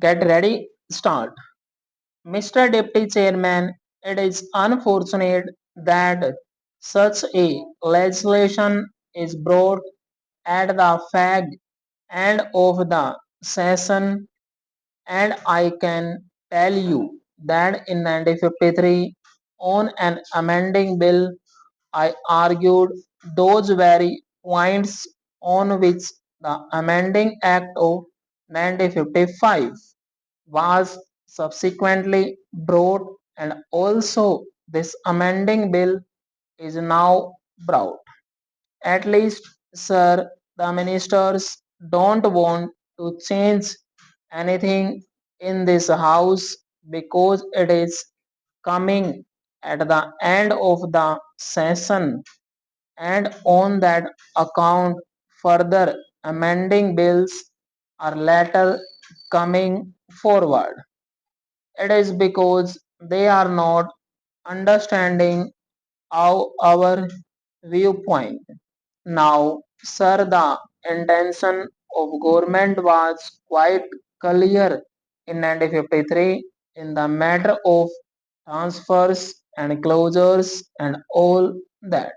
Get ready, start. Mr. Deputy Chairman, it is unfortunate that such a legislation is brought at the fag end of the session, and I can tell you that in 1953 on an amending bill I argued those very points on which the Amending Act of 1955 was subsequently brought, and also this amending bill is now brought. At least, sir, the ministers don't want to change anything in this house because it is coming at the end of the session, and on that account further amending bills are later coming forward. It is because they are not understanding our viewpoint. Now, sir, the intention of government was quite clear in 1953 in the matter of transfers and closures and all that.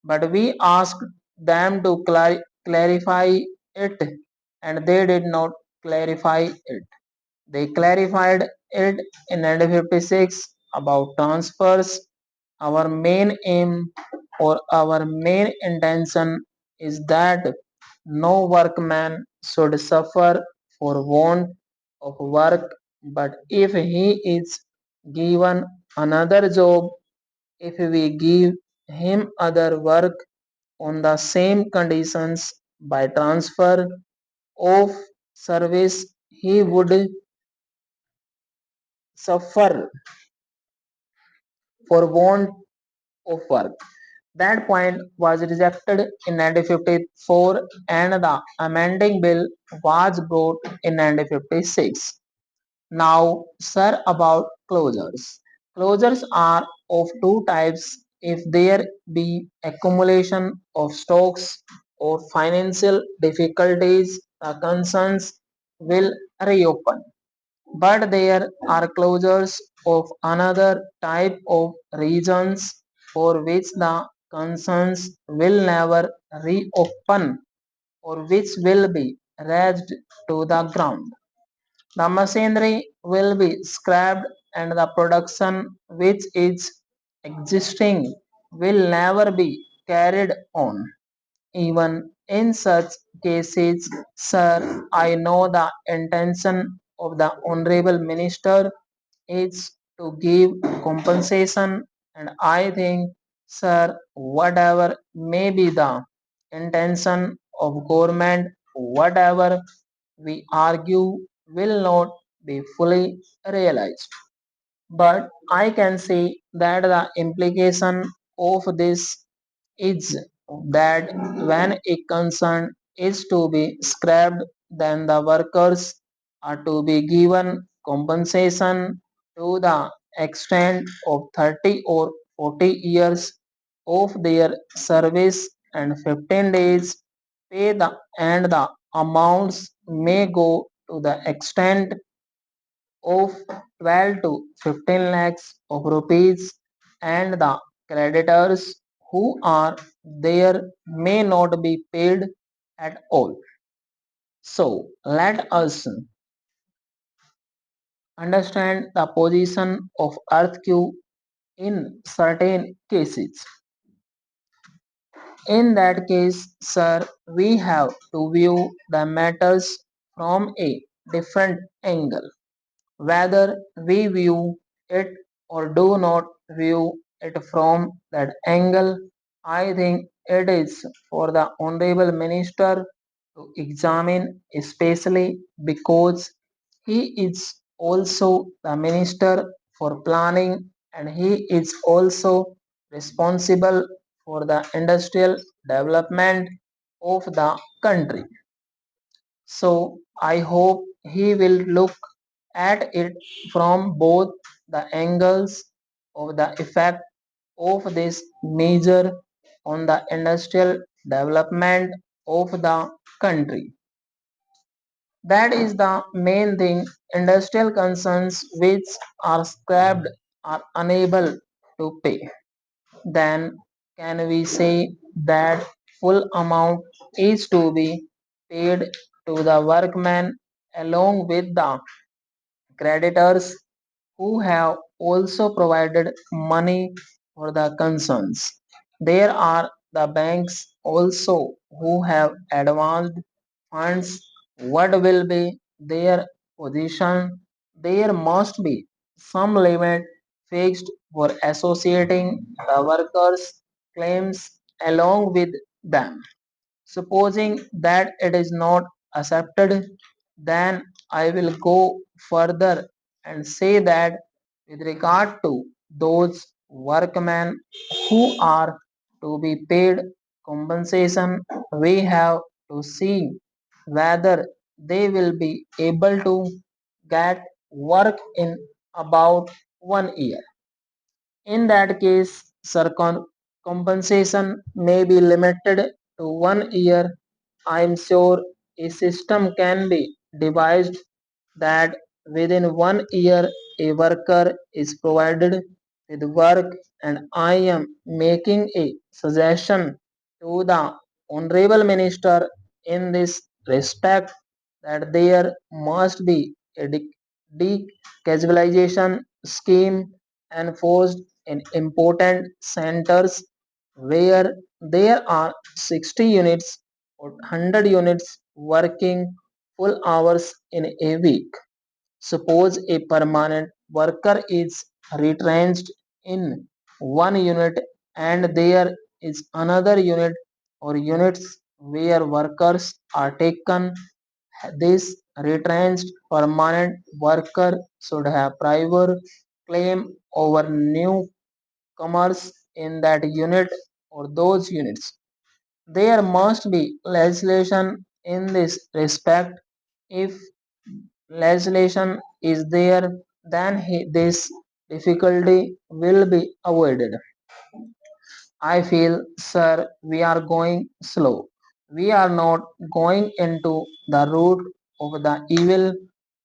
But we asked them to clarify it, and they did not clarify it. They clarified it in 1956 about transfers. Our main aim or our main intention is that no workman should suffer for want of work, but if he is given another job, if we give him other work on the same conditions by transfer of service, he would suffer for want of work. That point was rejected in 1954 and the amending bill was brought in 1956. Now, sir, about closures. Closures are of two types. If there be accumulation of stocks or financial difficulties, the concerns will reopen. But there are closures of another type of regions for which the concerns will never reopen or which will be razed to the ground. The machinery will be scrapped and the production which is existing will never be carried on. Even in such cases, sir, I know the intention of the Honorable Minister is to give compensation, and I think, sir, whatever may be the intention of government, whatever we argue will not be fully realized. But I can say that the implication of this is that when a concern is to be scrapped, then the workers are to be given compensation to the extent of 30 or 40 years of their service and 15 days pay and the amounts may go to the extent of 12 to 15 lakhs of rupees, and the creditors who are there may not be paid at all. So let us understand the position of earthquake in certain cases. In that case, sir, we have to view the matters from a different angle. Whether we view it or do not view it from that angle, I think it is for the Honorable Minister to examine, especially because he is also the Minister for Planning and he is also responsible for the industrial development of the country. So I hope he will look at it from both the angles of the effect of this measure on the industrial development of the country. That is the main thing. Industrial concerns which are scrapped are unable to pay. Then can we say that full amount is to be paid to the workman along with the creditors who have also provided money for the concerns. There are the banks also who have advanced funds. What will be their position? There must be some limit fixed for associating the workers' claims along with them. Supposing that it is not accepted, then I will go further and say that with regard to those workmen who are to be paid compensation, we have to see whether they will be able to get work in about 1 year. In that case, compensation may be limited to 1 year. I am sure a system can be devised that within 1 year a worker is provided with work, and I am making a suggestion to the Honorable Minister in this respect that there must be a decasualization scheme enforced in important centers where there are 60 units or 100 units working full hours in a week. Suppose a permanent worker is retrenched in one unit and there is another unit or units where workers are taken. This retrenched permanent worker should have prior claim over newcomers in that unit or those units. There must be legislation in this respect. If legislation is there, then this difficulty will be avoided. I feel, sir, we are going slow. We are not going into the root of the evil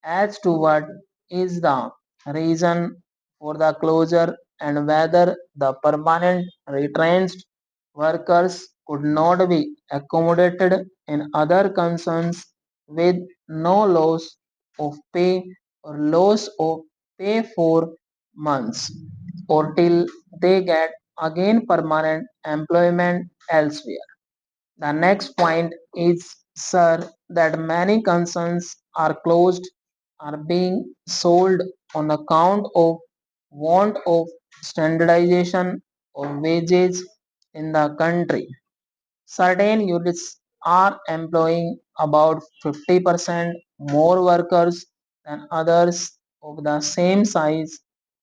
as to what is the reason for the closure and whether the permanent retrenched workers could not be accommodated in other concerns with no loss of pay or loss of pay for months or till they get again permanent employment elsewhere. The next point is, sir, that many concerns are closed, are being sold on account of want of standardization of wages in the country. Certain units are employing about 50% more workers than others of the same size,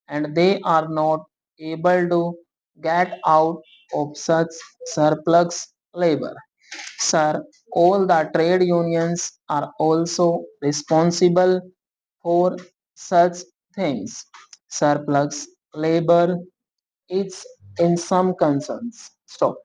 and they are not able to get out of such surplus labor. Sir, all the trade unions are also responsible for such things. Surplus labor is in some concerns. Stop.